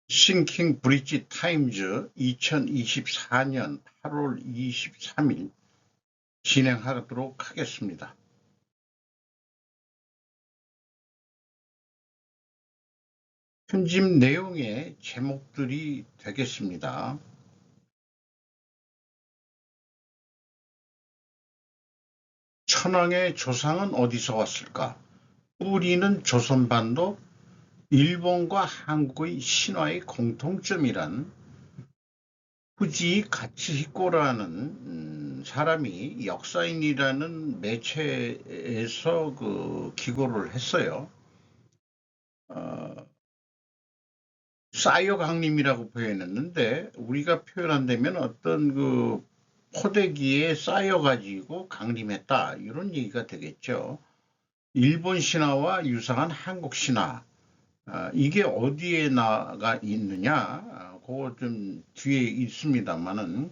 싱킹 브릿지 타임즈 2024년 8월 23일 진행하도록 하겠습니다. 편집 내용의 제목들이 되겠습니다. 천황의 조상은 어디서 왔을까? 뿌리는 조선반도, 일본과 한국의 신화의 공통점이란 후지 가치히코라는 사람이 역사인이라는 매체에서 기고를 했어요. 싸이어 강림이라고 표현했는데 우리가 표현한다면 어떤 포대기에 쌓여가지고 강림했다 이런 얘기가 되겠죠. 일본 신화와 유사한 한국 신화 이게 어디에 나가 있느냐 그거 좀 뒤에 있습니다만은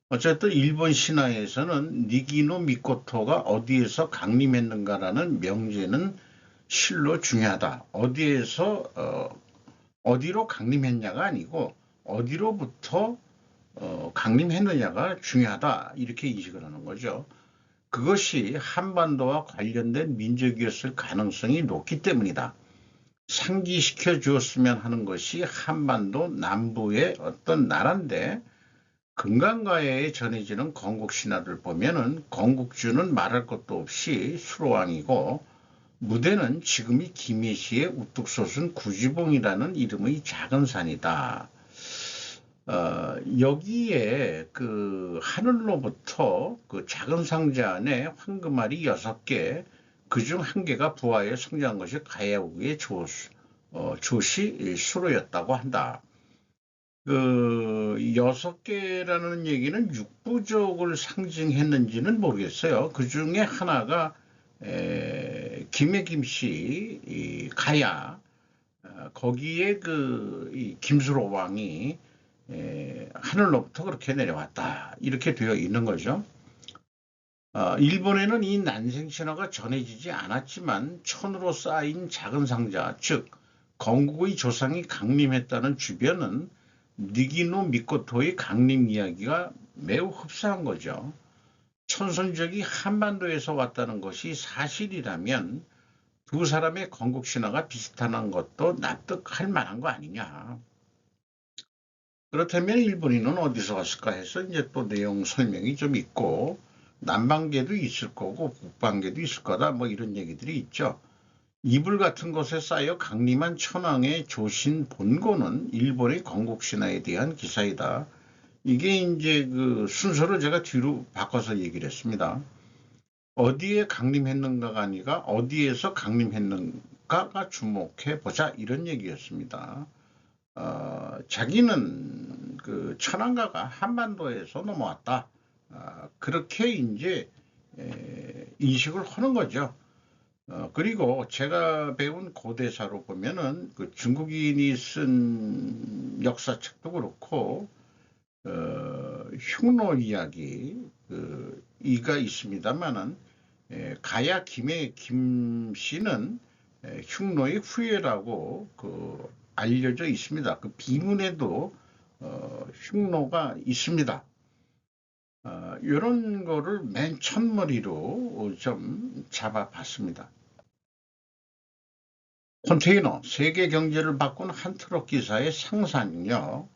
어쨌든 일본 신화에서는 니기노 미코토가 어디에서 강림했는가라는 명제는 실로 중요하다. 어디로 강림했냐가 아니고 어디로부터 강림했느냐가 중요하다 이렇게 인식을 하는 거죠. 그것이 한반도와 관련된 민족이었을 가능성이 높기 때문이다. 상기시켜 주었으면 하는 것이 한반도 남부의 어떤 나라인데 금강가에 전해지는 건국신화를 보면은 건국주는 말할 것도 없이 수로왕이고 무대는 지금이 김해시의 우뚝 솟은 구지봉이라는 이름의 작은 산이다. 여기에 하늘로부터 작은 상자 안에 황금알이 6개, 그중 1개가 부하에 성장한 것이 가야국의 조시 수로였다고 한다. 6개라는 얘기는 육부족을 상징했는지는 모르겠어요. 그 중에 하나가 김해 김씨 가야 거기에 김수로 왕이 하늘로부터 그렇게 내려왔다 이렇게 되어 있는 거죠. 일본에는 이 난생신화가 전해지지 않았지만 천으로 쌓인 작은 상자, 즉 건국의 조상이 강림했다는 주변은 니기노 미코토의 강림 이야기가 매우 흡사한 거죠. 천선적이 한반도에서 왔다는 것이 사실이라면 두 사람의 건국 신화가 비슷한 것도 납득할 만한 거 아니냐. 그렇다면 일본인은 어디서 왔을까 해서 이제 또 내용 설명이 좀 있고 남방계도 있을 거고 북방계도 있을 거다 뭐 이런 얘기들이 있죠. 이불 같은 곳에 쌓여 강림한 천황의 조신 본고는 일본의 건국 신화에 대한 기사이다. 이게 이제 순서를 제가 뒤로 바꿔서 얘기를 했습니다. 어디에 강림했는가가 아니라 어디에서 강림했는가가 주목해 보자 이런 얘기였습니다. 자기는 천황가가 한반도에서 넘어왔다. 그렇게 이제 인식을 하는 거죠. 그리고 제가 배운 고대사로 보면은 중국인이 쓴 역사책도 그렇고 흉노 이야기 이가 있습니다만은 가야 김해 김씨는 흉노의 후예라고 알려져 있습니다. 그 비문에도 흉노가 있습니다. 이런 거를 맨 첫머리로 좀 잡아봤습니다. 컨테이너 세계 경제를 바꾼 한 트럭 기사의 상상력.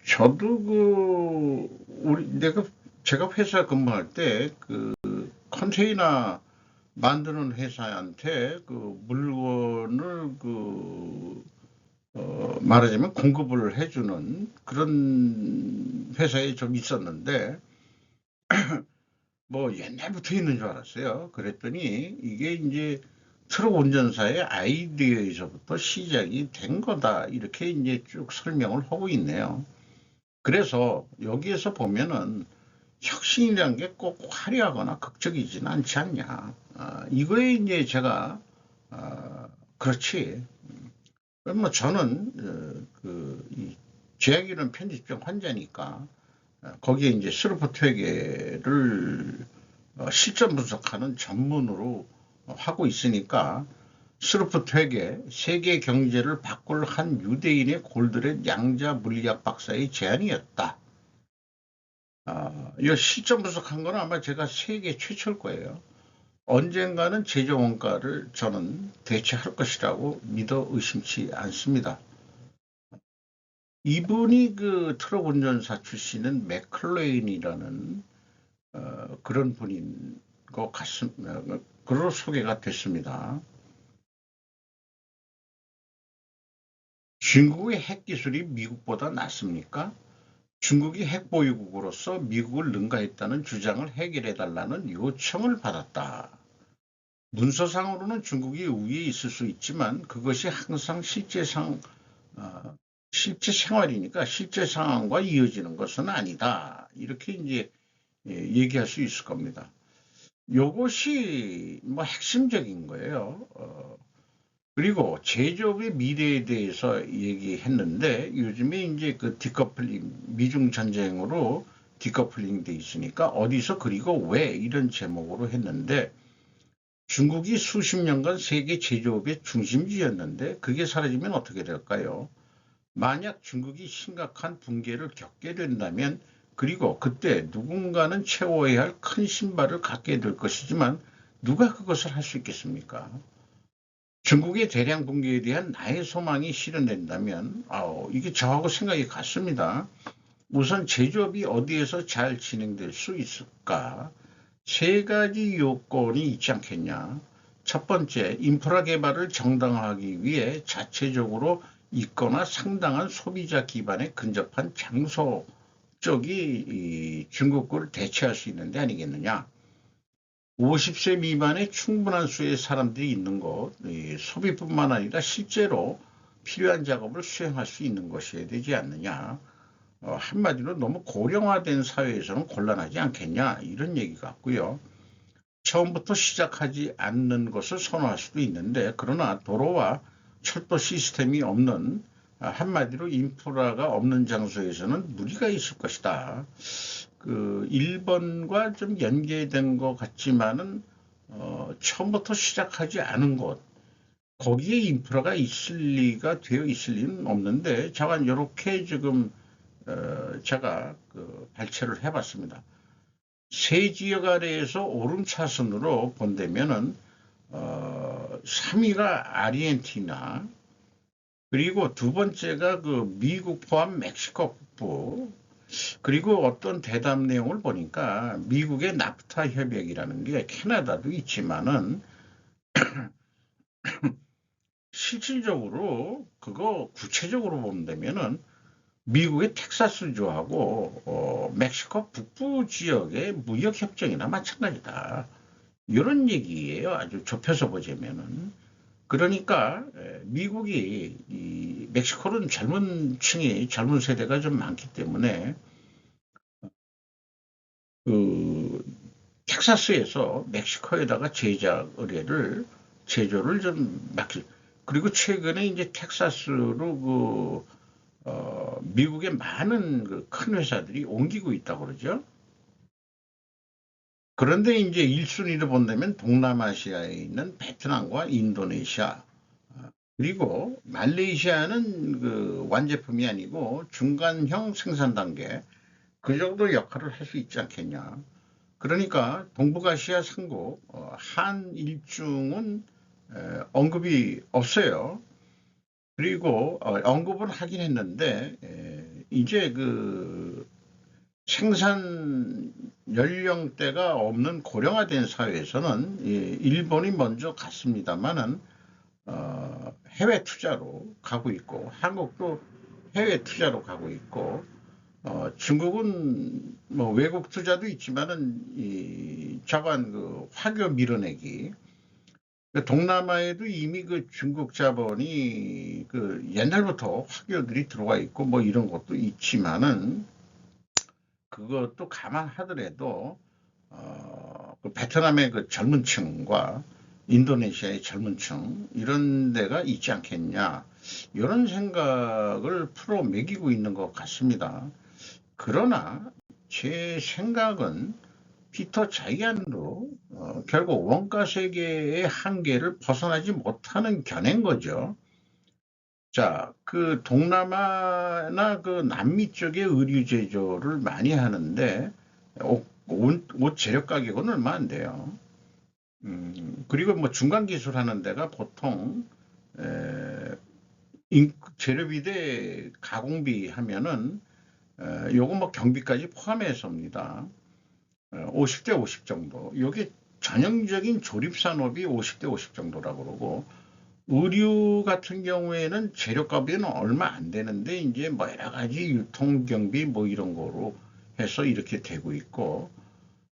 저도 제가 회사 근무할 때 컨테이너 만드는 회사한테 물건을 말하자면 공급을 해주는 그런 회사에 좀 있었는데 뭐 옛날부터 있는 줄 알았어요. 그랬더니 이게 이제 트럭 운전사의 아이디어에서부터 시작이 된 거다 이렇게 이제 쭉 설명을 하고 있네요. 그래서 여기에서 보면은 혁신이란 게 꼭 화려하거나 극적이지는 않지 않냐. 이거에 이제 제가 그렇지. 뭐 저는 제약이론 편집증 환자니까 거기에 이제 슬로프 퇴계를 실전 분석하는 전문으로 하고 있으니까 스루프 퇴계, 세계 경제를 바꿀 한 유대인의 골드렛 양자 물리학 박사의 제안이었다. 이 실전 분석한 건 아마 제가 세계 최초일 거예요. 언젠가는 제조 원가를 저는 대체할 것이라고 믿어 의심치 않습니다. 이분이 그 트럭 운전사 출신은 맥클레인이라는 그런 분인 것 같습니다. 그로 소개가 됐습니다. 중국의 핵 기술이 미국보다 낫습니까? 중국이 핵 보유국으로서 미국을 능가했다는 주장을 해결해달라는 요청을 받았다. 문서상으로는 중국이 우위에 있을 수 있지만 그것이 항상 실제 생활이니까 실제 상황과 이어지는 것은 아니다. 이렇게 이제 얘기할 수 있을 겁니다. 요것이 뭐 핵심적인 거예요. 그리고 제조업의 미래에 대해서 얘기했는데 요즘에 이제 그 디커플링, 미중 전쟁으로 디커플링 돼 있으니까 어디서 그리고 왜 이런 제목으로 했는데 중국이 수십 년간 세계 제조업의 중심지였는데 그게 사라지면 어떻게 될까요? 만약 중국이 심각한 붕괴를 겪게 된다면 그리고 그때 누군가는 채워야 할 큰 신발을 갖게 될 것이지만 누가 그것을 할 수 있겠습니까? 중국의 대량 붕괴에 대한 나의 소망이 실현된다면 이게 저하고 생각이 같습니다. 우선 제조업이 어디에서 잘 진행될 수 있을까? 세 가지 요건이 있지 않겠냐. 첫 번째, 인프라 개발을 정당화하기 위해 자체적으로 있거나 상당한 소비자 기반에 근접한 장소 쪽이 중국을 대체할 수 있는 데 아니겠느냐. 50세 미만의 충분한 수의 사람들이 있는 것, 소비뿐만 아니라 실제로 필요한 작업을 수행할 수 있는 것이어야 되지 않느냐. 한마디로 너무 고령화된 사회에서는 곤란하지 않겠냐 이런 얘기 같고요. 처음부터 시작하지 않는 것을 선호할 수도 있는데 그러나 도로와 철도 시스템이 없는 한마디로 인프라가 없는 장소에서는 무리가 있을 것이다. 그 1번과 좀 연계된 것 같지만은 처음부터 시작하지 않은 곳 거기에 인프라가 있을 리가 되어 있을 리는 없는데 자관 이렇게 지금 제가 그 발췌를 해봤습니다. 세 지역 아래에서 오름차순으로 본다면은 3위가 아르헨티나 그리고 두 번째가 그 미국 포함 멕시코 북부 그리고 어떤 대담 내용을 보니까 미국의 나프타 협약이라는 게 캐나다도 있지만은 실질적으로 그거 구체적으로 본다면은 미국의 텍사스주하고 멕시코 북부 지역의 무역 협정이나 마찬가지다. 이런 얘기예요. 아주 좁혀서 보자면은. 그러니까 미국이 이 멕시코는 젊은 세대가 좀 많기 때문에 그 텍사스에서 멕시코에다가 제조를 좀 맡기. 그리고 최근에 이제 텍사스로 미국의 많은 그 큰 회사들이 옮기고 있다고 그러죠. 그런데 이제 1순위로 본다면 동남아시아에 있는 베트남과 인도네시아, 그리고 말레이시아는 그 완제품이 아니고 중간형 생산 단계, 그 정도 역할을 할 수 있지 않겠냐. 그러니까 동북아시아 삼국, 한일중은 언급이 없어요. 그리고 언급은 하긴 했는데 이제 그 생산 연령대가 없는 고령화된 사회에서는 일본이 먼저 갔습니다만은 해외 투자로 가고 있고 한국도 해외 투자로 가고 있고 중국은 뭐 외국 투자도 있지만은 이 자관 그 화교 밀어내기 동남아에도 이미 그 중국 자본이 그 옛날부터 화교들이 들어와 있고 뭐 이런 것도 있지만은 그것도 감안하더라도 그 베트남의 그 젊은 층과 인도네시아의 젊은 층 이런 데가 있지 않겠냐 이런 생각을 풀어 매기고 있는 것 같습니다. 그러나 제 생각은 피터 자이안도 결국 원가 세계의 한계를 벗어나지 못하는 견해인 거죠. 자, 그 동남아나 그 남미 쪽에 의류 제조를 많이 하는데 옷 재료 가격은 얼마 안 돼요. 그리고 뭐 중간 기술 하는 데가 보통 재료비 대 가공비 하면은 요거 뭐 경비까지 포함해서입니다. 50대 50 정도. 이게 전형적인 조립 산업이 50대 50 정도라고 그러고, 의류 같은 경우에는 재료값은 얼마 안 되는데 이제 뭐 여러 가지 유통 경비 뭐 이런 거로 해서 이렇게 되고 있고,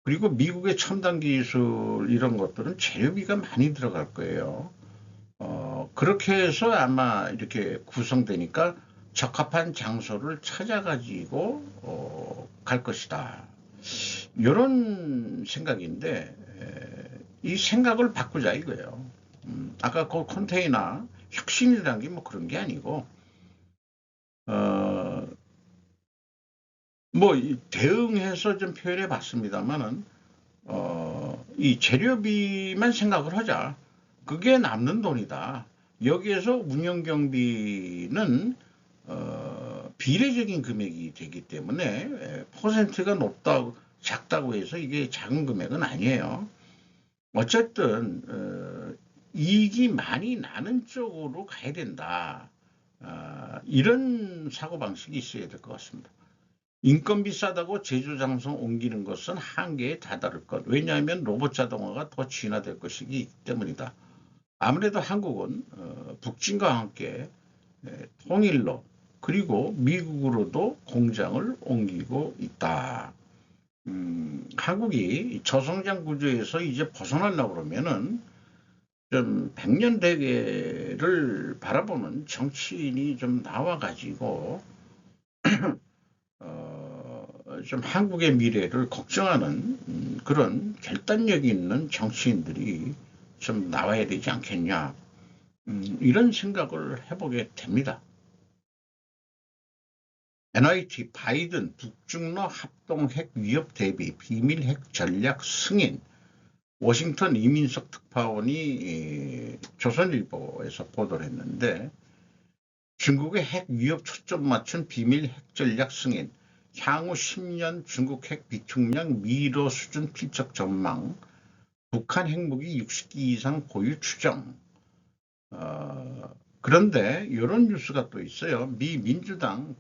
그리고 미국의 첨단 기술 이런 것들은 재료비가 많이 들어갈 거예요. 그렇게 해서 아마 이렇게 구성되니까 적합한 장소를 찾아가지고 갈 것이다. 이런 생각인데 이 생각을 바꾸자 이거예요. 아까 그 컨테이너 혁신이라는 게 뭐 그런 게 아니고 뭐 대응해서 좀 표현해 봤습니다만은 이 재료비만 생각을 하자. 그게 남는 돈이다. 여기에서 운영 경비는 비례적인 금액이 되기 때문에 퍼센트가 높다고 작다고 해서 이게 작은 금액은 아니에요. 어쨌든 이익이 많이 나는 쪽으로 가야 된다. 이런 사고방식이 있어야 될 것 같습니다. 인건비 싸다고 제조 장소 옮기는 것은 한계에 다다를 것. 왜냐하면 로봇 자동화가 더 진화될 것이기 때문이다. 아무래도 한국은 북진과 함께 통일로 그리고 미국으로도 공장을 옮기고 있다. 한국이 저성장 구조에서 이제 벗어나려고 그러면은 좀 백년 대계를 바라보는 정치인이 좀 나와가지고 좀 한국의 미래를 걱정하는 그런 결단력 있는 정치인들이 좀 나와야 되지 않겠냐. 이런 생각을 해보게 됩니다. NIT 바이든 북중러 합동 핵 위협 대비 비밀 핵 전략 승인. 워싱턴 이민석 특파원이 조선일보에서 보도를 했는데 중국의 핵 위협 초점 맞춘 비밀 핵 전략 승인. 향후 10년 중국 핵 비축량 미러 수준 필적 전망. 북한 핵무기 60기 이상 보유 추정. 그런데 이런 뉴스가 또 있어요. 미 민주당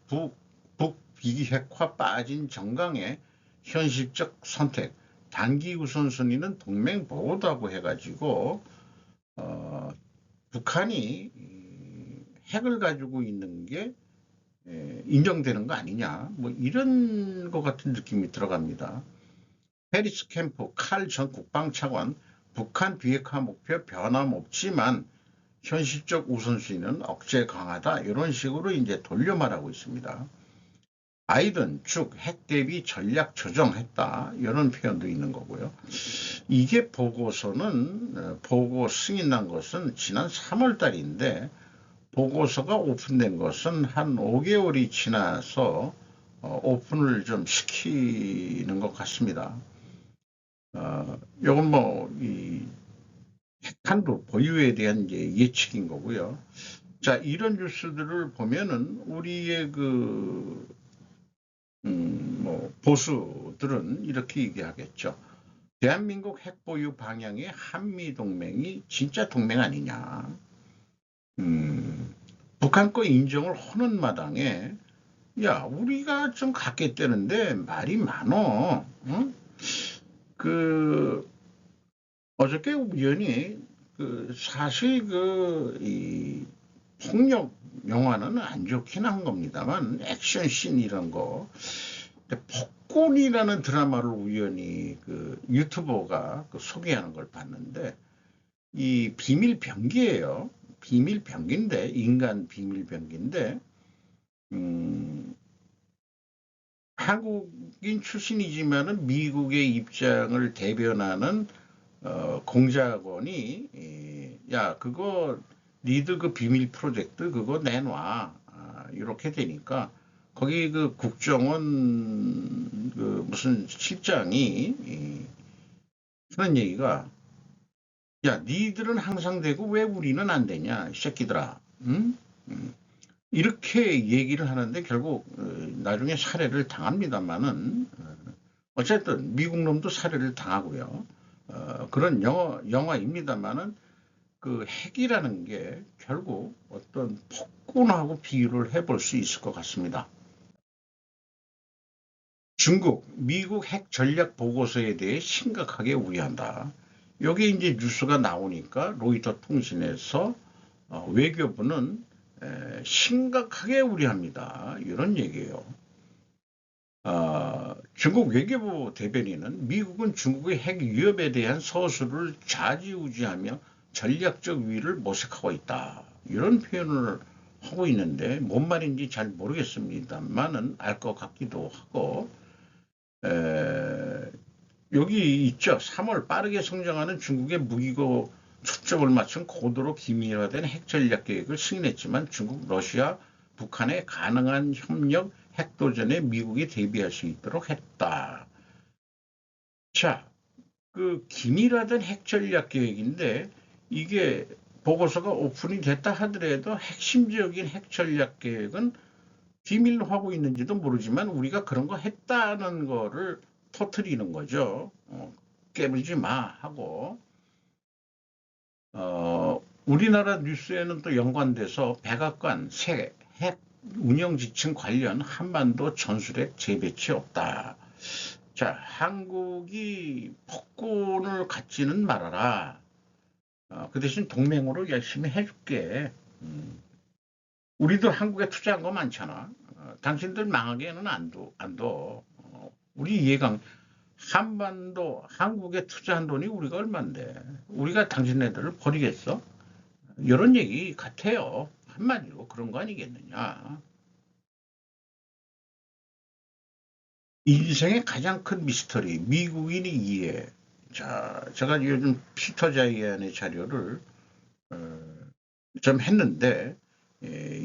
북비핵화 빠진 정강의 현실적 선택. 단기 우선순위는 동맹 보호다고 해가지고 북한이 핵을 가지고 있는 게 인정되는 거 아니냐. 뭐 이런 것 같은 느낌이 들어갑니다. 해리스 캠프 칼 전 국방차관 북한 비핵화 목표 변함없지만 현실적 우선순위는 억제 강하다. 이런 식으로 이제 돌려 말하고 있습니다. 바이든 쭉 핵 대비 전략 조정했다. 이런 표현도 있는 거고요. 이게 보고서는 보고 승인난 것은 지난 3월 달인데 보고서가 오픈된 것은 한 5개월이 지나서 오픈을 좀 시키는 것 같습니다. 이건 뭐 이 핵탄두 보유에 대한 예측인 거고요. 자, 이런 뉴스들을 보면은 우리의 뭐 보수들은 이렇게 얘기하겠죠. 대한민국 핵보유 방향의 한미동맹이 진짜 동맹 아니냐. 북한 거 인정을 하는 마당에 야 우리가 좀 갖겠다는데 말이 많어. 응? 어저께 우연히 사실 이 폭력 영화는 안 좋긴 한 겁니다만 액션씬 이런 거. 폭군이라는 드라마를 우연히 유튜버가 소개하는 걸 봤는데 이 비밀 병기예요. 비밀 병기인데 인간 비밀 병기인데 한국인 출신이지만은 미국의 입장을 대변하는 공작원이 야 그거 니들 그 비밀 프로젝트 그거 내놔 이렇게 되니까 거기 그 국정원 그 무슨 실장이 하는 얘기가, 야, 니들은 항상 되고 왜 우리는 안 되냐, 이 새끼들아. 응? 이렇게 얘기를 하는데 결국 나중에 살해를 당합니다만은, 어쨌든 미국 놈도 살해를 당하고요. 그런 영화입니다만은 그 핵이라는 게 결국 어떤 폭군하고 비유를 해볼 수 있을 것 같습니다. 중국, 미국 핵 전략 보고서에 대해 심각하게 우려한다. 여기 이제 뉴스가 나오니까 로이터 통신에서 외교부는 심각하게 우려합니다. 이런 얘기예요. 중국 외교부 대변인은 미국은 중국의 핵 위협에 대한 서술을 좌지우지하며 전략적 위를 모색하고 있다. 이런 표현을 하고 있는데 뭔 말인지 잘 모르겠습니다만은 알 것 같기도 하고, 에, 여기 있죠. 3월 빠르게 성장하는 중국의 무기고 초점을 맞춘 고도로 기밀화된 핵 전략 계획을 승인했지만 중국, 러시아, 북한의 가능한 협력 핵도전에 미국이 대비할 수 있도록 했다. 자, 그 기밀화된 핵 전략 계획인데 이게 보고서가 오픈이 됐다 하더라도 핵심적인 핵 전략 계획은 비밀로 하고 있는지도 모르지만 우리가 그런 거 했다는 거를 터트리는 거죠. 깨물지 마 하고. 우리나라 뉴스에는 또 연관돼서 백악관 새 핵 운영 지침 관련 한반도 전술핵 재배치 없다. 자, 한국이 폭군을 갖지는 말아라. 그 대신 동맹으로 열심히 해줄게. 우리도 한국에 투자한 거 많잖아. 당신들 망하게는 안 둬. 우리 이해강 한반도 한국에 투자한 돈이 우리가 얼만데 우리가 당신네들을 버리겠어? 이런 얘기 같아요. 한마디로 그런 거 아니겠느냐. 인생의 가장 큰 미스터리, 미국인이 이해. 자, 제가 요즘 피터 자이언의 자료를 좀 했는데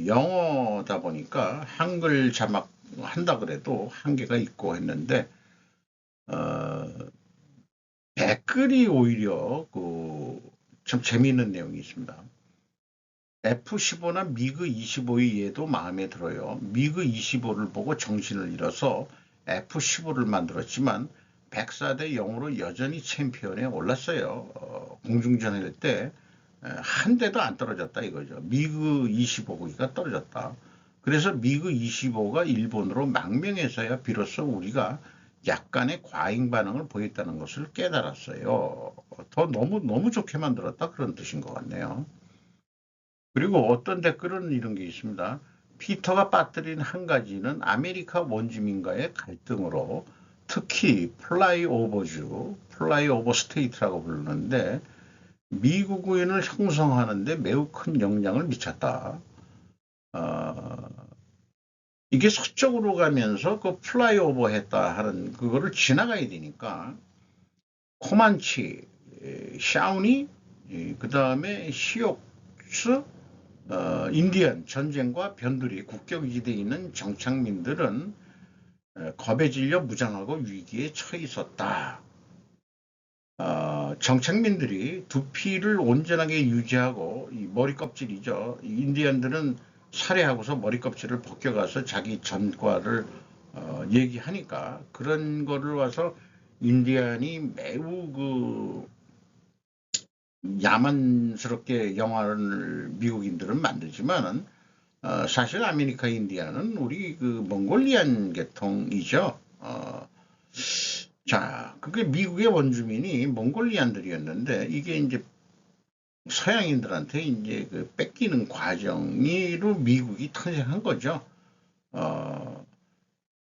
영어다 보니까 한글 자막 한다 그래도 한계가 있고 했는데 어, 댓글이 오히려 참 재미있는 내용이 있습니다. F-15나 미그 25의 예도 마음에 들어요. 미그 25를 보고 정신을 잃어서 F-15를 만들었지만 104대 0으로 여전히 챔피언에 올랐어요. 공중전 할 때 한 대도 안 떨어졌다 이거죠. 미그 25기가 떨어졌다. 그래서 미그 25가 일본으로 망명해서야 비로소 우리가 약간의 과잉 반응을 보였다는 것을 깨달았어요. 더 너무 좋게 만들었다 그런 뜻인 것 같네요. 그리고 어떤 댓글은 이런 게 있습니다. 피터가 빠뜨린 한 가지는 아메리카 원주민과의 갈등으로 특히 플라이오버주, 플라이오버 스테이트라고 부르는데 미국인을 형성하는데 매우 큰 영향을 미쳤다. 이게 서쪽으로 가면서 그 플라이오버 했다 하는 그거를 지나가야 되니까 코만치, 샤우니, 그 다음에 시옥스, 인디언 전쟁과 변두리 국경지대에 있는 정착민들은 겁에 질려 무장하고 위기에 처해 있었다. 정착민들이 두피를 온전하게 유지하고 이 머리 껍질이죠. 인디언들은 살해하고서 머리 껍질을 벗겨가서 자기 전과를 얘기하니까 그런 거를 와서 인디언이 매우 야만스럽게 영화를 미국인들은 만들지만은 사실 아메리카 인디언은 우리 그 몽골리안 계통이죠. 자, 그게 미국의 원주민이 몽골리안들이었는데 이게 이제 서양인들한테 이제 그 뺏기는 과정으로 미국이 탄생한 거죠.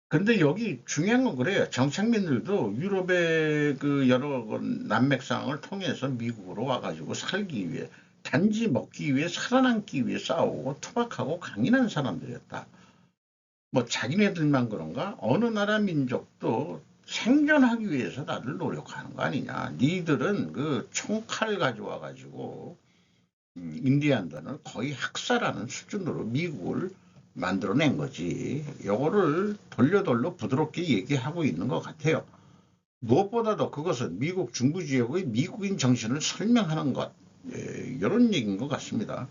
근데 여기 중요한 건 그래요. 정착민들도 유럽의 그 여러 난맥상을 통해서 미국으로 와가지고 살기 위해 단지 먹기 위해 살아남기 위해 싸우고 투박하고 강인한 사람들이었다. 뭐 자기네들만 그런가? 어느 나라 민족도 생존하기 위해서 다들 노력하는 거 아니냐. 니들은 그 총칼 가져와 가지고 인디안들을 거의 학살하는 수준으로 미국을 만들어낸 거지. 요거를 돌려 부드럽게 얘기하고 있는 것 같아요. 무엇보다도 그것은 미국 중부 지역의 미국인 정신을 설명하는 것, 이런 얘기인 것 같습니다.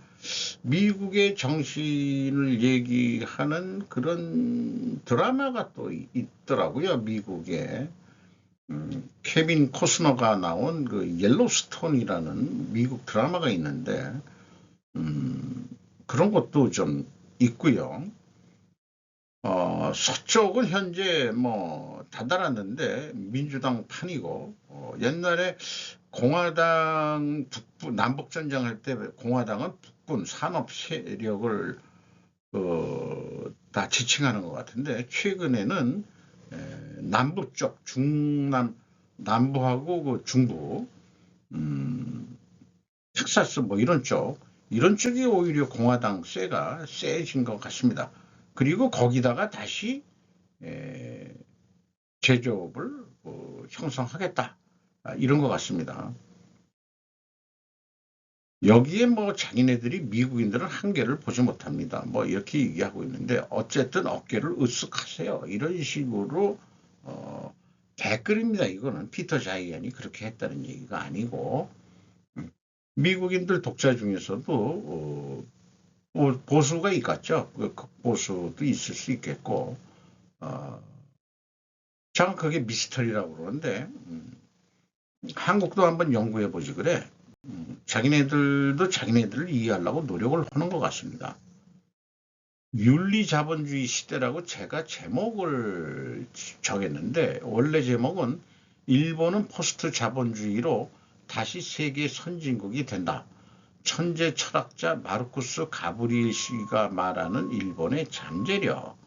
미국의 정신을 얘기하는 그런 드라마가 또 있더라고요. 미국에 케빈 코스너가 나온 그 옐로스톤이라는 미국 드라마가 있는데 그런 것도 좀 있고요. 서쪽은 현재 뭐 다달았는데 민주당 판이고, 옛날에 공화당 북부 남북 전쟁할 때 공화당은 북군 산업 세력을 다 지칭하는 것 같은데, 최근에는 남부 쪽 중남 남부하고 그 중부, 텍사스 뭐 이런 쪽이 오히려 공화당 세가 세진 것 같습니다. 그리고 거기다가 다시 제조업을 형성하겠다, 이런 것 같습니다. 여기에 뭐 자기네들이 미국인들은 한계를 보지 못합니다. 뭐 이렇게 얘기하고 있는데, 어쨌든 어깨를 으쓱하세요. 이런 식으로 댓글입니다. 이거는 피터 자이언이 그렇게 했다는 얘기가 아니고, 미국인들 독자 중에서도 보수가 있겠죠. 극보수도 있을 수 있겠고, 저는 그게 미스터리라고 그러는데, 한국도 한번 연구해 보지 그래. 자기네들도 자기네들을 이해하려고 노력을 하는 것 같습니다. 윤리자본주의 시대라고 제가 제목을 정했는데, 원래 제목은 일본은 포스트 자본주의로 다시 세계 선진국이 된다. 천재 철학자 마르쿠스 가브리엘시가 말하는 일본의 잠재력.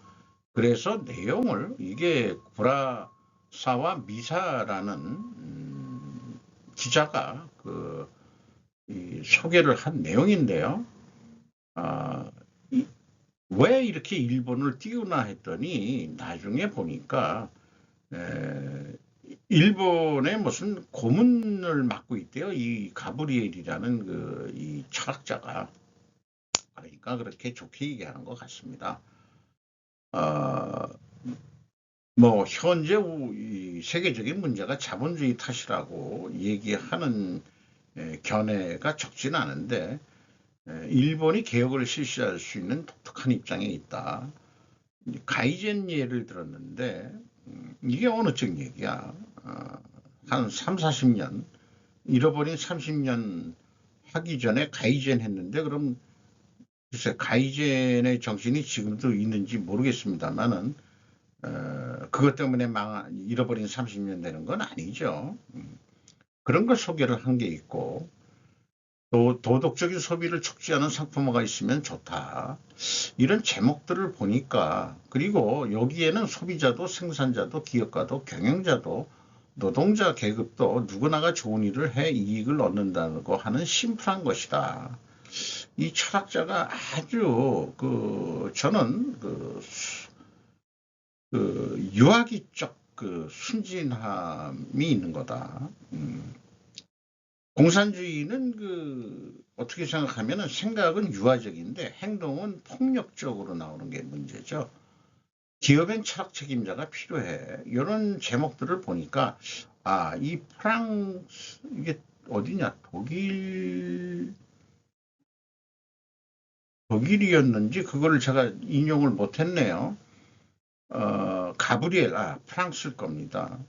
그래서 내용을, 이게 구라사와 미사라는 기자가 소개를 한 내용인데요. 왜 이렇게 일본을 띄우나 했더니 나중에 보니까 일본의 무슨 고문을 맡고 있대요. 이 가브리엘이라는 이 철학자가. 그러니까 그렇게 좋게 얘기하는 것 같습니다. 뭐 현재 이 세계적인 문제가 자본주의 탓이라고 얘기하는 견해가 적진 않은데, 일본이 개혁을 실시할 수 있는 독특한 입장에 있다. 가이젠 예를 들었는데, 이게 어느 쪽 얘기야. 한 3, 40년, 잃어버린 30년 하기 전에 가이젠 했는데, 그럼 글쎄 가이젠의 정신이 지금도 있는지 모르겠습니다만은, 그것 때문에 잃어버린 30년 되는 건 아니죠. 그런 걸 소개를 한 게 있고, 또 도덕적인 소비를 촉진하는 상품화가 있으면 좋다. 이런 제목들을 보니까, 그리고 여기에는 소비자도 생산자도 기업가도 경영자도 노동자 계급도 누구나가 좋은 일을 해 이익을 얻는다고 하는 심플한 것이다. 이 철학자가 아주 저는 유아기적 순진함이 있는 거다. 공산주의는 어떻게 생각하면은 생각은 유아적인데 행동은 폭력적으로 나오는 게 문제죠. 기업엔 철학 책임자가 필요해. 이런 제목들을 보니까, 이 프랑스, 이게 어디냐, 독일이었는지 그거를 제가 인용을 못했네요. 가브리엘, 프랑스일 겁니다.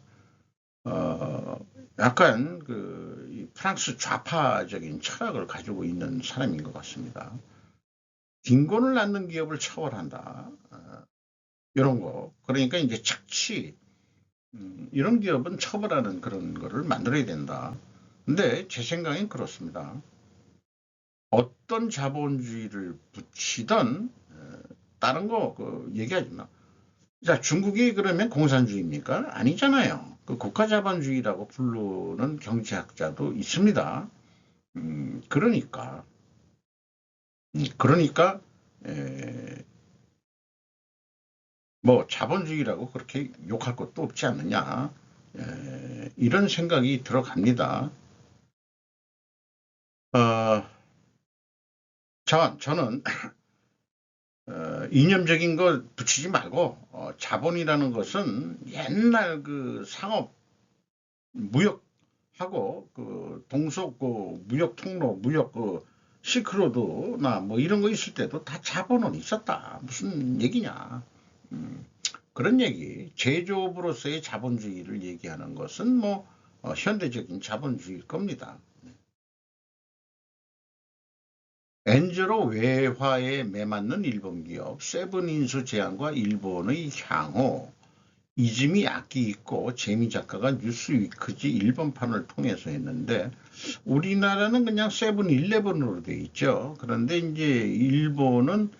약간 이 프랑스 좌파적인 철학을 가지고 있는 사람인 것 같습니다. 빈곤을 낳는 기업을 처벌한다. 이런 거. 그러니까 이제 착취, 이런 기업은 처벌하는 그런 거를 만들어야 된다. 근데 제 생각엔 그렇습니다. 어떤 자본주의를 붙이든 다른 거 얘기하지 마. 자, 중국이 그러면 공산주의입니까? 아니잖아요. 국가자본주의라고 부르는 경제학자도 있습니다. 그러니까 뭐 자본주의라고 그렇게 욕할 것도 없지 않느냐, 이런 생각이 들어갑니다. 저는 이념적인 거 붙이지 말고 자본이라는 것은 옛날 그 상업 무역하고 그 동서 그 무역 통로 무역 그 시크로드나 뭐 이런 거 있을 때도 다 자본은 있었다. 무슨 얘기냐. 그런 얘기. 제조업으로서의 자본주의를 얘기하는 것은 뭐 현대적인 자본주의일 겁니다. 엔저로 외화에 매맞는 일본 기업, 세븐인수 제안과 일본의 향후, 이즈미 악기 있고 재미 작가가 뉴스위크지 일본판을 통해서 했는데 우리나라는 그냥 세븐일레븐으로 돼 있죠. 그런데 이제 일본은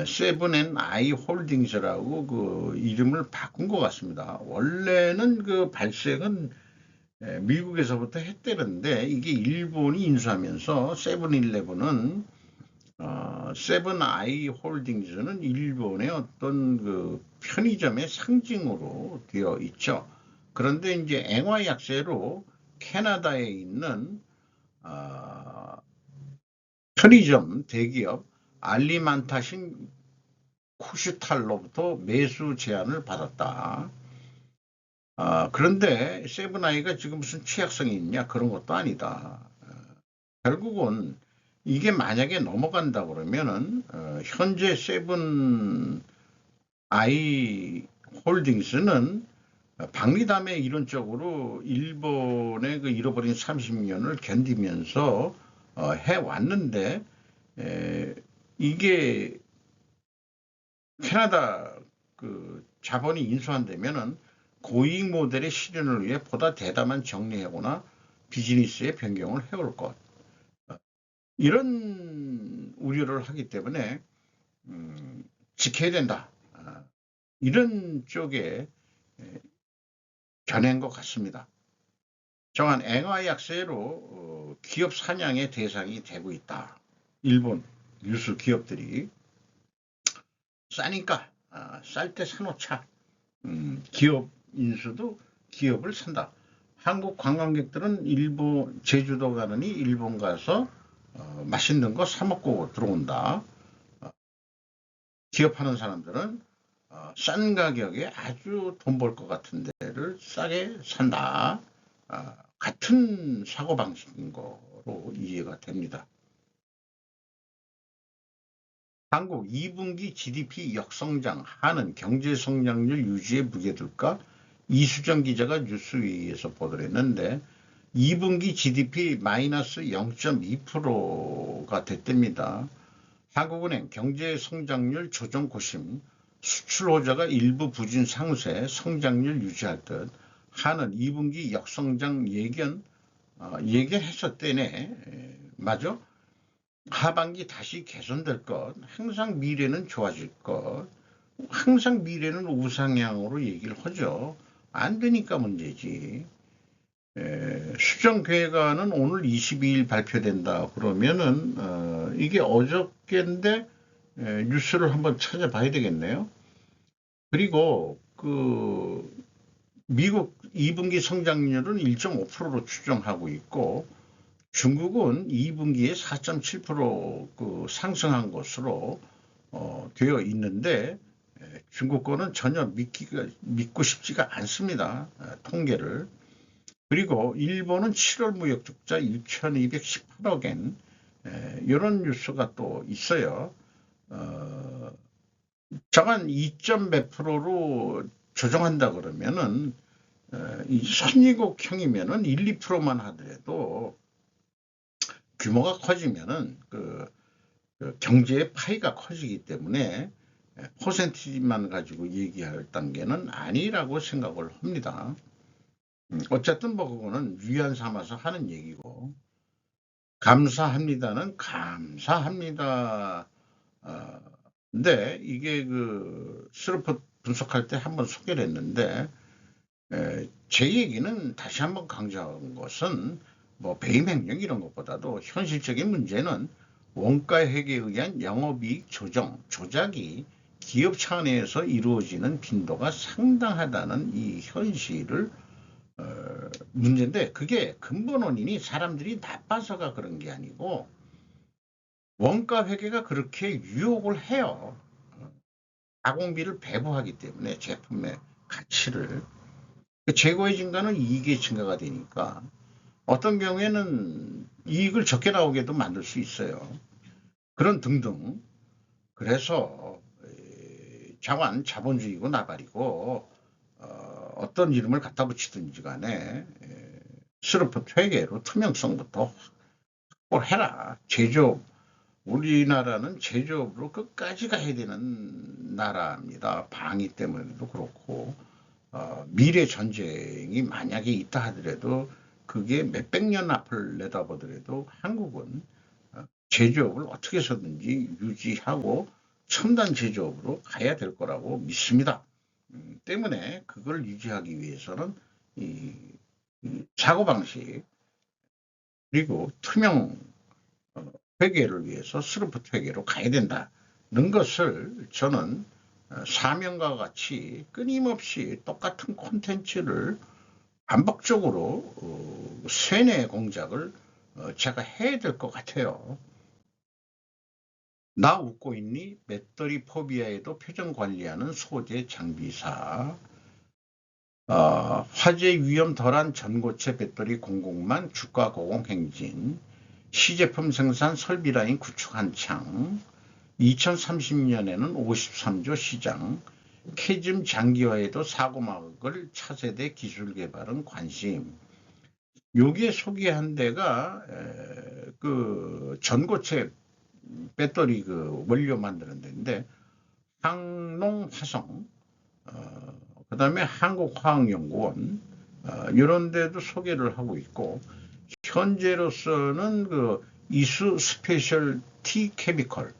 세븐앤아이 홀딩스라고 그 이름을 바꾼 것 같습니다. 원래는 그 발색은 미국에서부터 했대는데 이게 일본이 인수하면서 세븐일레븐은 세븐아이 홀딩스는 일본의 어떤 그 편의점의 상징으로 되어 있죠. 그런데 이제 앵화 약세로 캐나다에 있는 편의점 대기업 알리만타신 쿠슈탈로부터 매수 제안을 받았다. 그런데 세븐아이가 지금 무슨 취약성이 있냐 그런 것도 아니다. 결국은 이게 만약에 넘어간다 그러면은 현재 세븐 아이 홀딩스는 박리담에 이론적으로 일본의 그 잃어버린 30년을 견디면서 해왔는데 이게 캐나다 그 자본이 인수한다면은 고이익 모델의 실현을 위해 보다 대담한 정리하거나 비즈니스의 변경을 해올 것. 이런 우려를 하기 때문에 지켜야 된다. 이런 쪽에 견해인 것 같습니다. 정한 앵화 약세로 기업 사냥의 대상이 되고 있다. 일본 유수 기업들이 싸니까 쌀 때 사놓자. 기업 인수도 기업을 산다. 한국 관광객들은 일본 제주도 가느니 일본 가서 맛있는 거 사 먹고 들어온다. 기업하는 사람들은 싼 가격에 아주 돈 벌 것 같은 데를 싸게 산다. 같은 사고방식인 거로 이해가 됩니다. 한국 2분기 GDP 역성장, 한은 경제성장률 유지에 무게 둘까? 이수정 기자가 뉴스웨이에서 보도를 했는데 2분기 GDP 마이너스 0.2%가 됐답니다. 한국은행 경제성장률 조정 고심, 수출 호조가 일부 부진 상세, 성장률 유지할 듯 한은 2분기 역성장 예견했었대네. 맞아? 하반기 다시 개선될 것, 항상 미래는 좋아질 것, 항상 미래는 우상향으로 얘기를 하죠. 안 되니까 문제지. 수정계획안은 오늘 22일 발표된다 그러면은 이게 어저께인데 뉴스를 한번 찾아봐야 되겠네요. 그리고 그 미국 2분기 성장률은 1.5%로 추정하고 있고 중국은 2분기에 4.7% 상승한 것으로 되어 있는데 중국 거는 전혀 믿고 싶지가 않습니다. 통계를. 그리고 일본은 7월 무역 적자 6,218억엔 이런 뉴스가 또 있어요. 저간 2점 몇 프로로 조정한다 그러면은 이 선진국형이면은 1, 2%만 하더라도 규모가 커지면은 그 경제의 파이가 커지기 때문에 퍼센티지만 가지고 얘기할 단계는 아니라고 생각을 합니다. 어쨌든 뭐 그거는 위안 삼아서 하는 얘기고 감사합니다는 감사합니다. 근데 이게 그 스르프 분석할 때 한번 소개를 했는데 제 얘기는 다시 한번 강조한 것은 뭐 배임 행령 이런 것보다도 현실적인 문제는 원가 회계에 의한 영업이익 조작이 기업 차원에서 이루어지는 빈도가 상당하다는 이 현실을 문제인데 그게 근본 원인이 사람들이 나빠서가 그런 게 아니고 원가 회계가 그렇게 유혹을 해요. 가공비를 배부하기 때문에 제품의 가치를 재고의 증가는 이익의 증가가 되니까 어떤 경우에는 이익을 적게 나오게도 만들 수 있어요. 그런 등등. 그래서 자본주의고 나발이고 어떤 이름을 갖다 붙이든지 간에 스루프 회계로 투명성부터 확보해라. 제조업, 우리나라는 제조업으로 끝까지 가야 되는 나라입니다. 방위 때문에도 그렇고 미래 전쟁이 만약에 있다 하더라도 그게 몇백 년 앞을 내다보더라도 한국은 제조업을 어떻게 해서든지 유지하고 첨단 제조업으로 가야 될 거라고 믿습니다. 때문에 그걸 유지하기 위해서는 이 사고방식 그리고 투명 회계를 위해서 스루프 회계로 가야 된다는 것을 저는 사명과 같이 끊임없이 똑같은 콘텐츠를 반복적으로 세뇌 공작을 제가 해야 될 것 같아요. 나 웃고 있니? 배터리 포비아에도 표정 관리하는 소재 장비사. 화재 위험 덜한 전고체 배터리 공공만 주가 고공 행진. 시제품 생산 설비 라인 구축 한창. 2030년에는 53조 시장. 캐즘 장기화에도 사고막을 차세대 기술 개발은 관심. 여기에 소개한 데가 그 전고체 배터리 그 원료 만드는 데인데 항농화성, 그 다음에 한국화학연구원 이런 데도 소개를 하고 있고 현재로서는 그 이수 스페셜 티 케미컬,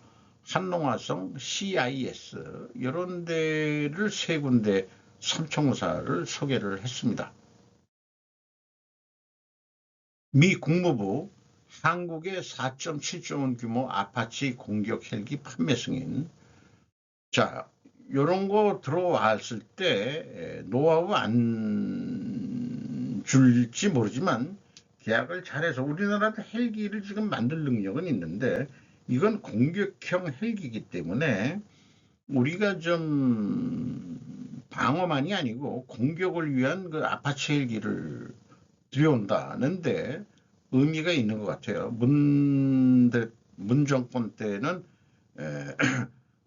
한농화성, CIS 이런 데를 세 군데 삼총사를 소개를 했습니다. 미 국무부 한국의 4.7조 원 규모 아파치 공격 헬기 판매 승인. 자, 요런 거 들어왔을 때 노하우 안 줄지 모르지만 계약을 잘해서 우리나라도 헬기를 지금 만들 능력은 있는데 이건 공격형 헬기이기 때문에 우리가 좀 방어만이 아니고 공격을 위한 그 아파치 헬기를 들여온다는데 의미가 있는 것 같아요. 문 정권 때는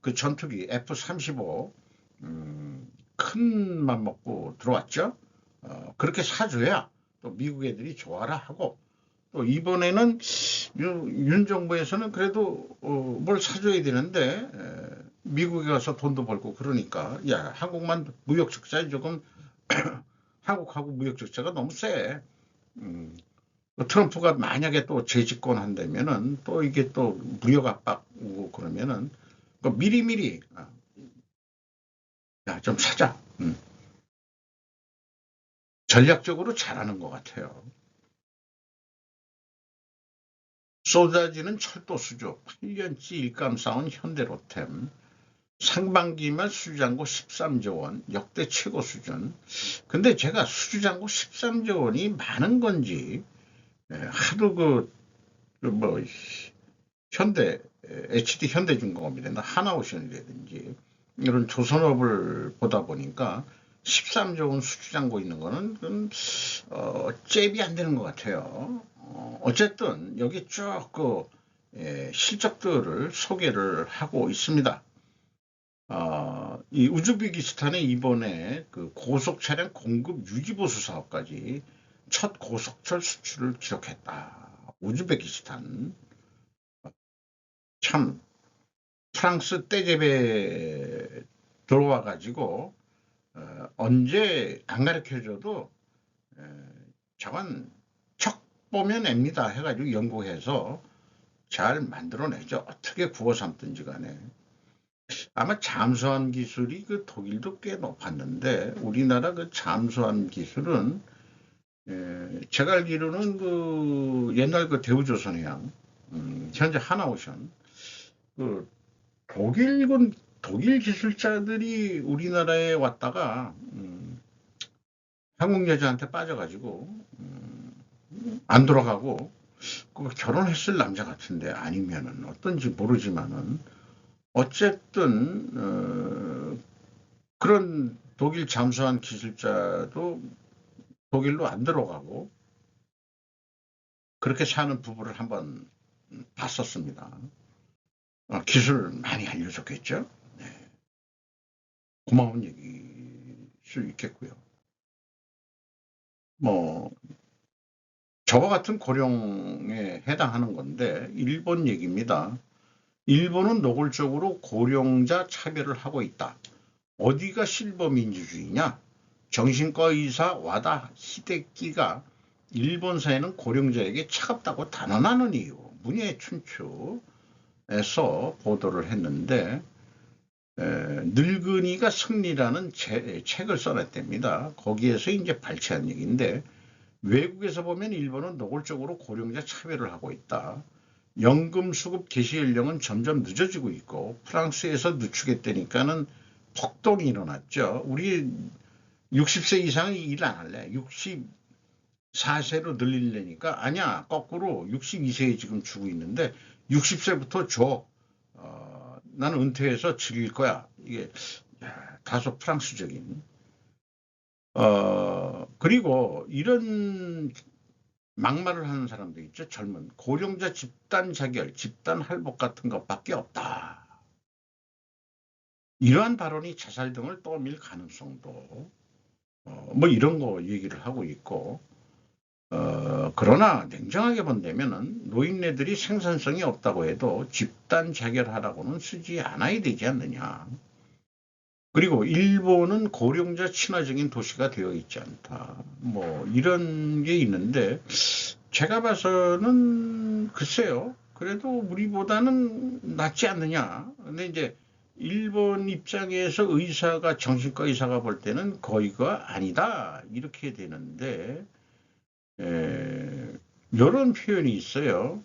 그 전투기 F-35 큰 맘 먹고 들어왔죠. 그렇게 사줘야 또 미국 애들이 좋아라 하고 또 이번에는 윤 정부에서는 그래도 뭘 사줘야 되는데 미국에 가서 돈도 벌고 그러니까 야 한국만 무역 적자에 조금 한국하고 무역 적자가 너무 세. 트럼프가 만약에 또 재집권 한다면은 또 이게 또 무역 압박 오고 그러면은 미리미리 야, 좀 사자. 전략적으로 잘하는 것 같아요. 쏟아지는 철도 수주 8년치 일감 쌓은 현대로템 상반기만 수주잔고 13조 원 역대 최고 수준. 근데 제가 수주잔고 13조 원이 많은 건지 하도 뭐 현대 HD 현대중공업이라든지 하나오션이라든지 이런 조선업을 보다 보니까 13조 원 수주잔고 있는 거는 잽이 안 되는 것 같아요. 어쨌든 여기 쭉 실적들을 소개를 하고 있습니다. 이 우즈베키스탄에 이번에 그 고속 차량 공급 유지보수 사업까지 첫 고속철 수출을 기록했다. 우즈베키스탄 참 프랑스 떼제베 들어와 가지고 언제 안 가르쳐줘도 저건 척 보면 앱니다 해가지고 연구해서 잘 만들어내죠. 어떻게 구워 삶든지 간에. 아마 잠수함 기술이 그 독일도 꽤 높았는데 우리나라 그 잠수함 기술은 제가 알기로는 그 옛날 그 대우조선해양 현재 하나오션 그 독일 기술자들이 우리나라에 왔다가 한국 여자한테 빠져가지고 안 돌아가고 그 결혼했을 남자 같은데 아니면은 어떤지 모르지만은 어쨌든 그런 독일 잠수함 기술자도 독일로 안 들어가고 그렇게 사는 부부를 한번 봤었습니다. 기술 많이 알려줬겠죠. 네, 고마운 얘기일 수 있겠고요. 뭐 저와 같은 고령에 해당하는 건데 일본 얘기입니다. 일본은 노골적으로 고령자 차별을 하고 있다. 어디가 실버 민주주의냐? 정신과 의사 와다 히데키가 일본 사회는 고령자에게 차갑다고 단언하는 이유 문예 춘추에서 보도를 했는데 늙은이가 승리라는 책을 써냈답니다. 거기에서 이제 발췌한 얘기인데 외국에서 보면 일본은 노골적으로 고령자 차별을 하고 있다. 연금 수급 개시 연령은 점점 늦어지고 있고 프랑스에서 늦추겠다니까는 폭동이 일어났죠. 우리 60세 이상은 일 안 할래. 64세로 늘리려니까 아니야. 거꾸로 62세에 지금 주고 있는데 60세부터 줘. 나는 은퇴해서 즐길 거야. 이게 다소 프랑스적인. 그리고 이런 막말을 하는 사람도 있죠. 젊은 고령자 집단 자결, 집단 할복 같은 것밖에 없다. 이러한 발언이 자살 등을 떠밀 가능성도 뭐 이런 거 얘기를 하고 있고 그러나 냉정하게 본다면은 노인네들이 생산성이 없다고 해도 집단 자결하라고는 쓰지 않아야 되지 않느냐. 그리고 일본은 고령자 친화적인 도시가 되어 있지 않다. 뭐 이런 게 있는데 제가 봐서는 글쎄요. 그래도 우리보다는 낫지 않느냐. 근데 이제 일본 입장에서 의사가 정신과 의사가 볼 때는 거의가 아니다. 이렇게 되는데 이런 표현이 있어요.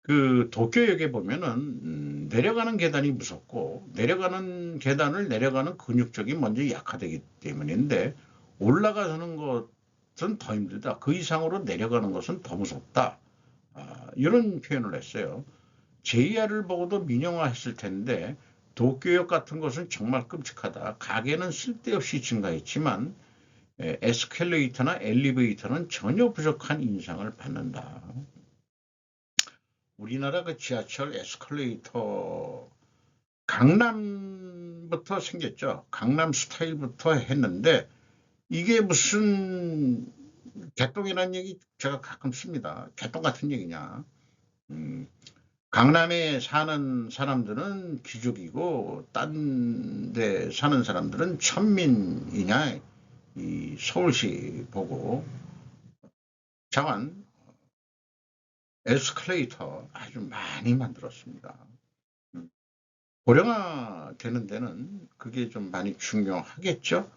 그 도쿄역에 보면은 내려가는 계단이 무섭고 내려가는 계단을 내려가는 근육적이 먼저 약화되기 때문인데 올라가는 것은 더 힘들다. 그 이상으로 내려가는 것은 더 무섭다. 이런 표현을 했어요. JR을 보고도 민영화했을 텐데 도쿄역 같은 것은 정말 끔찍하다. 가게는 쓸데없이 증가했지만 에스컬레이터나 엘리베이터는 전혀 부족한 인상을 받는다. 우리나라 그 지하철 에스컬레이터 강남부터 생겼죠. 강남 스타일부터 했는데 이게 무슨 개똥이라는 얘기 제가 가끔 씁니다. 개똥 같은 얘기냐. 강남에 사는 사람들은 귀족이고 딴 데 사는 사람들은 천민이냐 이 서울시 보고 자관 에스컬레이터 아주 많이 만들었습니다. 고령화 되는 데는 그게 좀 많이 중요하겠죠.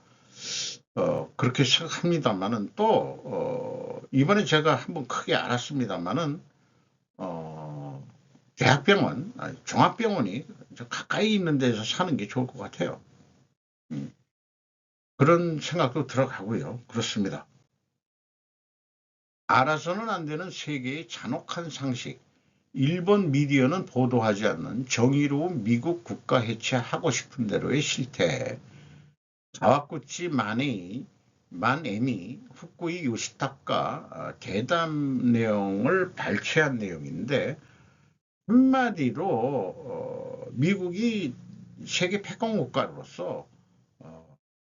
그렇게 생각합니다만은 또 이번에 제가 한번 크게 알았습니다만은 대학병원, 종합병원이 가까이 있는 데서 사는 게 좋을 것 같아요. 그런 생각도 들어가고요. 그렇습니다. 알아서는 안 되는 세계의 잔혹한 상식. 일본 미디어는 보도하지 않는 정의로운 미국 국가 해체하고 싶은 대로의 실태. 가와구치 만에미 후쿠이 요시타카 대담 내용을 발췌한 내용인데 한마디로 미국이 세계 패권 국가로서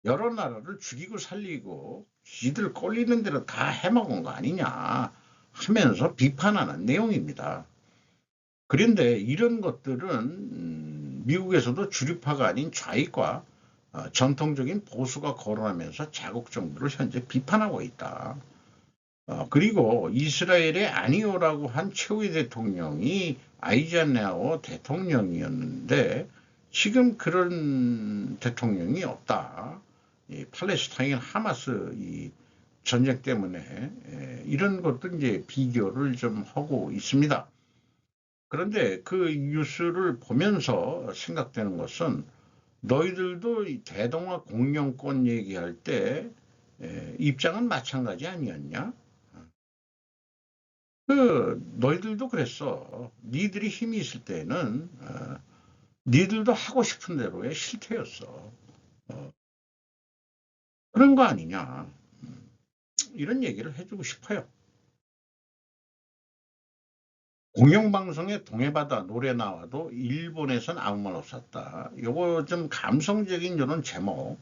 여러 나라를 죽이고 살리고 지들 꼴리는 대로 다 해먹은 거 아니냐 하면서 비판하는 내용입니다. 그런데 이런 것들은 미국에서도 주류파가 아닌 좌익과 전통적인 보수가 거론하면서 자국 정부를 현재 비판하고 있다. 그리고 이스라엘의 아니오라고 한 최후의 대통령이 아이젠하워 대통령이었는데 지금 그런 대통령이 없다. 이 팔레스타인 하마스 이 전쟁 때문에 이런 것도 이제 비교를 좀 하고 있습니다. 그런데 그 뉴스를 보면서 생각되는 것은 너희들도 대동아 공영권 얘기할 때 입장은 마찬가지 아니었냐? 너희들도 그랬어. 니들이 힘이 있을 때는 니들도 하고 싶은 대로의 실태였어. 그런 거 아니냐. 이런 얘기를 해주고 싶어요. 공영방송에 동해바다 노래 나와도 일본에선 아무 말 없었다. 요거 좀 감성적인 이런 제목.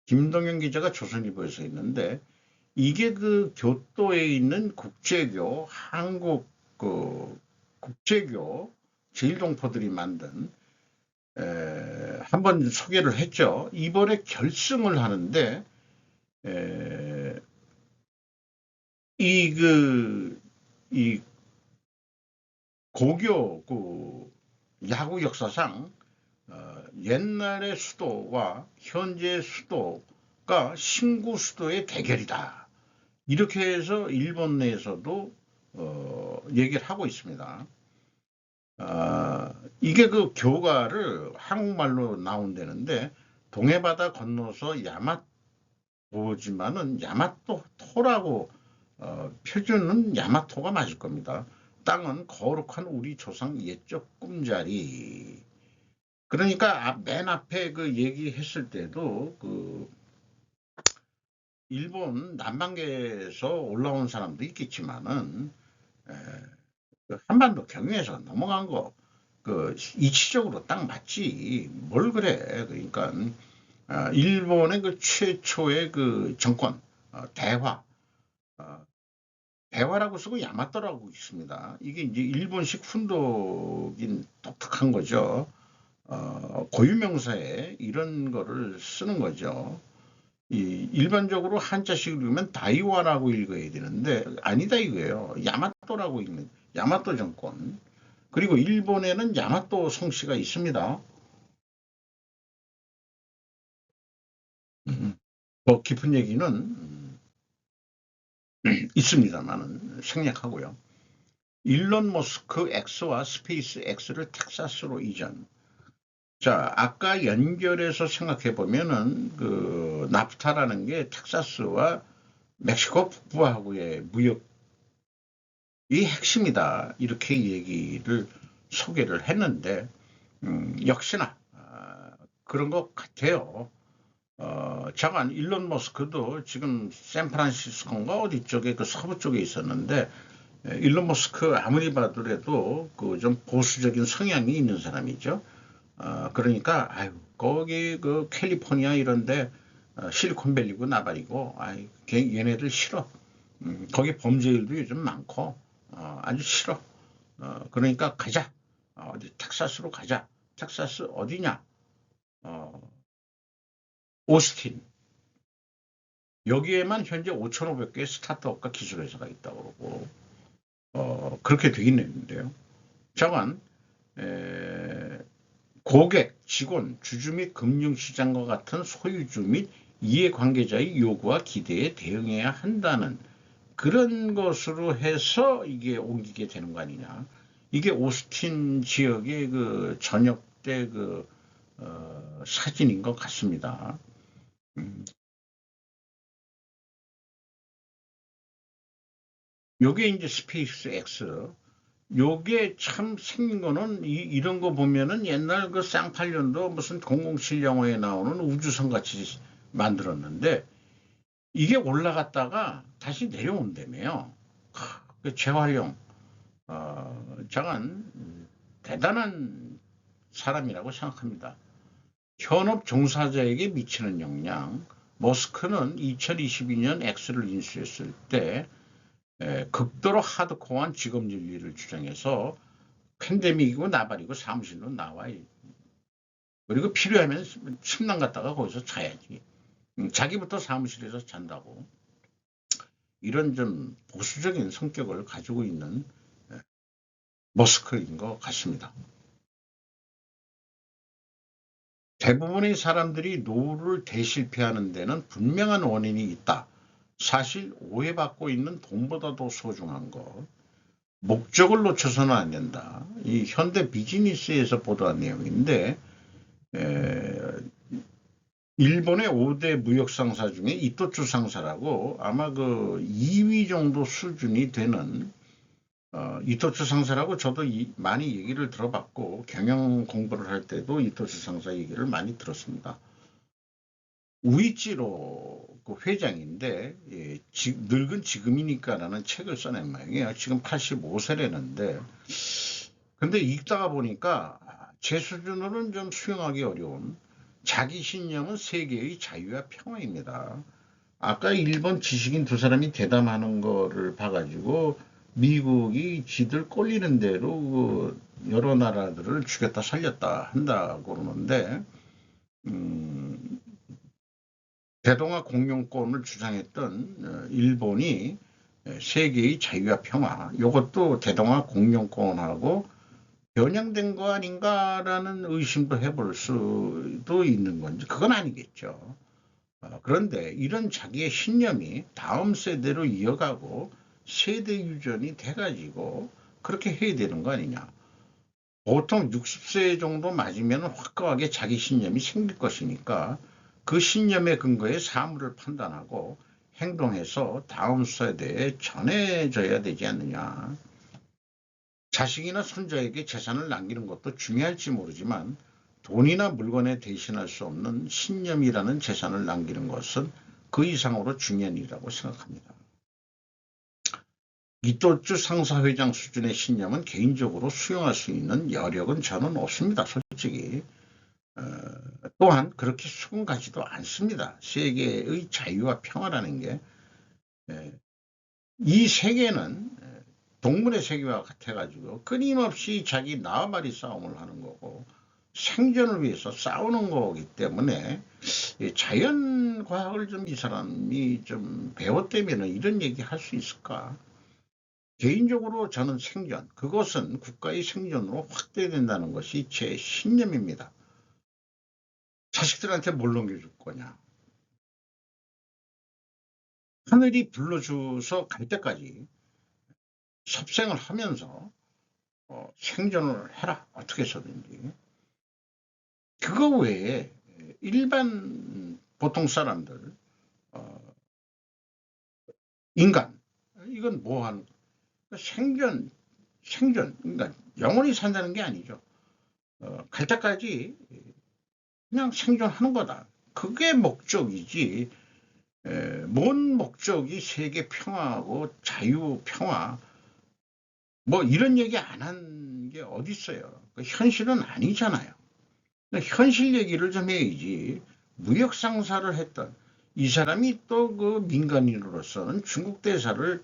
김동현 기자가 조선일보에서 있는데, 이게 그 교토에 있는 국제교, 한국 그 국제교 제일동포들이 만든 한번 소개를 했죠. 이번에 결승을 하는데 이 고교 그 야구 역사상 옛날의 수도와 현재 수도가 신구 수도의 대결이다. 이렇게 해서 일본 내에서도 얘기를 하고 있습니다. 이게 그 교가를 한국말로 나온다는데 동해바다 건너서 야마토지만은 야마토라고 표준은 야마토가 맞을 겁니다. 땅은 거룩한 우리 조상 옛적 꿈자리. 그러니까 맨 앞에 그 얘기했을 때도 그 일본 남방계에서 올라온 사람도 있겠지만은 그 한반도 경유해서 넘어간 거 그 이치적으로 딱 맞지. 뭘 그래. 그러니까 일본의 그 최초의 그 정권 대화 대화라고 쓰고 야마토라고 있습니다. 이게 이제 일본식 훈독인 독특한 거죠. 고유명사에 이런 거를 쓰는 거죠. 일반적으로 한자식을 읽으면 다이와라고 읽어야 되는데 아니다 이거예요. 야마토라고 읽는 야마토 정권. 그리고 일본에는 야마토 성씨가 있습니다. 더 깊은 얘기는 있습니다만은 생략하고요. 일론 머스크 X와 스페이스 X를 텍사스로 이전. 자, 아까 연결해서 생각해 보면은 그 나프타라는 게 텍사스와 멕시코 북부하고의 무역이 핵심이다. 이렇게 얘기를 소개를 했는데 역시나 그런 것 같아요. 잠깐 일론 머스크도 지금 샌프란시스코인가 어디 쪽에 그 서부 쪽에 있었는데 일론 머스크 아무리 봐더라도 그 좀 보수적인 성향이 있는 사람이죠. 그러니까 아유 거기 그 캘리포니아 이런데 실리콘밸리고 나발이고 아이 얘네들 싫어. 거기 범죄율도 요즘 많고 아주 싫어. 그러니까 가자. 어디 텍사스로 가자. 텍사스 어디냐? 오스틴. 여기에만 현재 5,500개의 스타트업과 기술회사가 있다고 그러고 그렇게 되어 있는데요. 자관 고객, 직원, 주주 및 금융시장과 같은 소유주 및 이해관계자의 요구와 기대에 대응해야 한다는 그런 것으로 해서 이게 옮기게 되는 거 아니냐. 이게 오스틴 지역의 그 저녁 때 그 사진인 것 같습니다. 요게 이제 스페이스 X. 요게 참 생긴 거는 이런 거 보면은 옛날 그 쌍팔년도 무슨 007 영화에 나오는 우주선 같이 만들었는데 이게 올라갔다가 다시 내려온다며요. 그 재활용. 저건 대단한 사람이라고 생각합니다. 현업 종사자에게 미치는 영향. 머스크는 2022년 X를 인수했을 때 극도로 하드코어한 직업 윤리를 주장해서 팬데믹이고 나발이고 사무실로 나와. 그리고 필요하면 침낭 갖다가 거기서 자야지. 자기부터 사무실에서 잔다고. 이런 좀 보수적인 성격을 가지고 있는 머스크인 것 같습니다. 대부분의 사람들이 노후를 대실패하는 데는 분명한 원인이 있다. 사실 오해받고 있는 돈보다 더 소중한 것. 목적을 놓쳐서는 안 된다. 이 현대 비즈니스에서 보도한 내용인데 일본의 5대 무역 상사 중에 이토츠 상사라고 아마 그 2위 정도 수준이 되는 이토츠 상사라고 저도 많이 얘기를 들어봤고 경영 공부를 할 때도 이토츠 상사 얘기를 많이 들었습니다. 우이치로 그 회장인데 늙은 지금이니까라는 책을 써낸 모양이에요. 지금 85세라는데 근데 읽다가 보니까 제 수준으로는 좀 수용하기 어려운 자기 신념은 세계의 자유와 평화입니다. 아까 일본 지식인 두 사람이 대담하는 거를 봐가지고 미국이 지들 꼴리는 대로 그 여러 나라들을 죽였다 살렸다 한다고 그러는데 대동아 공영권을 주장했던 일본이 세계의 자유와 평화 이것도 대동아 공영권하고 변형된 거 아닌가라는 의심도 해볼 수도 있는 건지 그건 아니겠죠. 그런데 이런 자기의 신념이 다음 세대로 이어가고 세대 유전이 돼가지고 그렇게 해야 되는 거 아니냐. 보통 60세 정도 맞으면 확고하게 자기 신념이 생길 것이니까 그 신념에 근거해 사물을 판단하고 행동해서 다음 세대에 전해져야 되지 않느냐. 자식이나 손자에게 재산을 남기는 것도 중요할지 모르지만 돈이나 물건에 대신할 수 없는 신념이라는 재산을 남기는 것은 그 이상으로 중요한 일이라고 생각합니다. 이토츠 상사회장 수준의 신념은 개인적으로 수용할 수 있는 여력은 저는 없습니다. 솔직히. 또한 그렇게 수긍하지도 않습니다. 세계의 자유와 평화라는 게 이 세계는 동물의 세계와 같아가지고 끊임없이 자기縄張り싸움을 하는 거고 생존을 위해서 싸우는 거기 때문에 자연과학을 좀 이 사람이 좀 배웠다면 이런 얘기 할 수 있을까? 개인적으로 저는 생존, 그것은 국가의 생존으로 확대된다는 것이 제 신념입니다. 자식들한테 뭘 넘겨줄 거냐? 하늘이 불러줘서 갈 때까지 섭생을 하면서 생존을 해라. 어떻게 해서든지. 그거 외에 일반 보통 사람들, 인간, 이건 뭐하는 생존, 그러니까 영원히 산다는 게 아니죠. 갈 때까지 그냥 생존하는 거다. 그게 목적이지. 뭔 목적이 세계 평화하고 자유 평화 뭐 이런 얘기 안 한 게 어디 있어요. 현실은 아니잖아요. 현실 얘기를 좀 해야지. 무역 상사를 했던 이 사람이 또 그 민간인으로서는 중국 대사를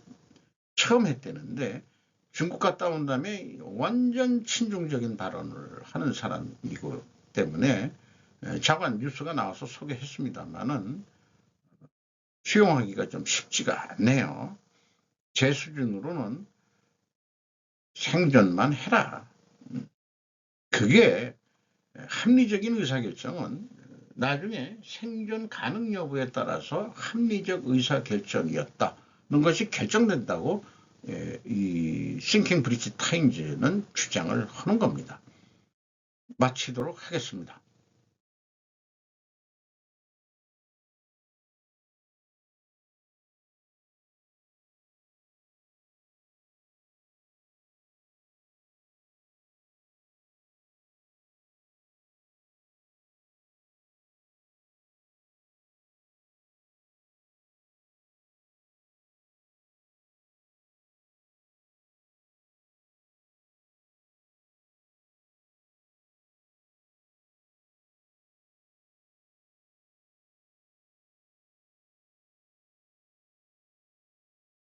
처음 했다는데 중국 갔다 온 다음에 완전 친중적인 발언을 하는 사람이고 때문에 자관 뉴스가 나와서 소개했습니다만은 수용하기가 좀 쉽지가 않네요. 제 수준으로는 생존만 해라. 그게 합리적인 의사결정은 나중에 생존 가능 여부에 따라서 합리적 의사결정이었다는 것이 결정된다고 이 싱킹 브리지 타임즈는 주장을 하는 겁니다. 마치도록 하겠습니다.